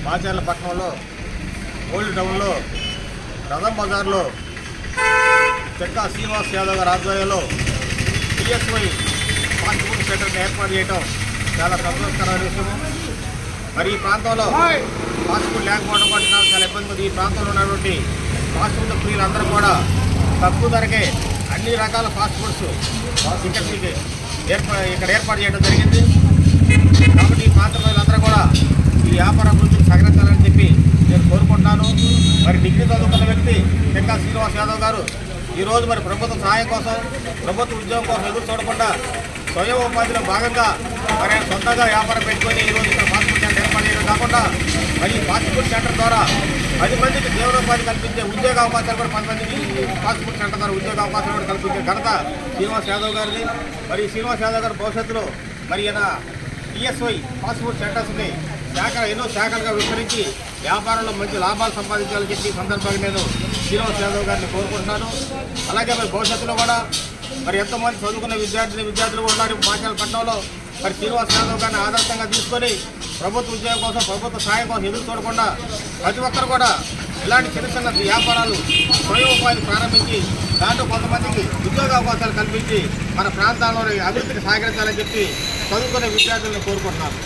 మాచర్ల పట్టణంలో ఓల్డ్ టౌన్లో రథం బజార్లో చెక్కా శ్రీనివాస్ యాదవ్ గారి ఆధ్వర్యంలో పిఎస్వై ఫాస్ట్ ఫుడ్ సెంటర్ని ఏర్పాటు చేయడం చాలా సంతోషకరమైన విషయము. మరి ఈ ప్రాంతంలో ఫాస్ట్ ఫుడ్ లేకపోవడం వల్ల చాలా ఇబ్బంది ఉంది. ఈ ప్రాంతంలో ఉన్నటువంటి ఫాస్ట్ ఫుడ్ ప్రియులందరూ కూడా తక్కువ ధరకే అన్ని రకాల ఫాస్ట్ ఫుడ్స్ ఇక్కడ ఏర్పాటు చేయడం జరిగింది. కాబట్టి ఈ ప్రాంత ప్రజలందరూ కూడా ఈ వ్యాపార అభివృద్ధికి సహకరించాలని చెప్పి నేను కోరుకుంటున్నాను. మరి డిగ్రీ చదువుకున్న వ్యక్తి చెక్కా శ్రీనివాస్ యాదవ్ గారు ఈరోజు మరి ప్రభుత్వ సహాయం కోసం, ప్రభుత్వ ఉద్యోగం కోసం ఎదురు చూడకుండా స్వయం ఉపాధిలో భాగంగా మరి ఆయన సొంతంగా వ్యాపారం పెట్టుకొని ఈరోజు ఇక్కడ ఫాస్ట్ ఫుడ్ సెంటర్ ఏర్పాటు చేయడం కాకుండా మరి ఈ ఫాస్ట్ ఫుడ్ సెంటర్ ద్వారా 10 మందికి జీవనోపాధి కల్పించే ఉద్యోగ అవకాశాలు కూడా 10 మందికి ఫాస్ట్ ఫుడ్ సెంటర్ ద్వారా ఉద్యోగ అవకాశాలు కూడా కల్పించే ఘనత శ్రీనివాస్ యాదవ్ గారిది. మరి శ్రీనివాస్ యాదవ్ గారి భవిష్యత్తులో మరి ఈయన పిఎస్వై ఫాస్ట్ ఫుడ్ సెంటర్స్ని ఎన్నో శాఖలుగా విస్తరించి వ్యాపారంలో మంచి లాభాలు సంపాదించాలని చెప్పి ఈ సందర్భంగా నేను శ్రీనివాస్ యాదవ్ గారిని కోరుకుంటున్నాను. అలాగే మరి భవిష్యత్తులో కూడా మరి ఎంతోమంది చదువుకున్న విద్యార్థులు కూడా ఉన్నారు మాచర్ల పట్టణంలో. మరి శ్రీనివాస్ యాదవ్ గారిని ఆదర్శంగా తీసుకొని ప్రభుత్వ ఉద్యోగం కోసం, ప్రభుత్వ సహాయం కోసం ఎదురు చూడకుండా ప్రతి ఒక్కరు కూడా ఇలాంటి చిన్న చిన్న వ్యాపారాలు స్వయం ఉపాధి ప్రారంభించి దాంట్లో కొంతమందికి ఉద్యోగ అవకాశాలు కల్పించి మన ప్రాంతాల్లో అభివృద్ధికి సహకరించాలని చెప్పి చదువుకునే విద్యార్థులను కోరుకుంటున్నాను.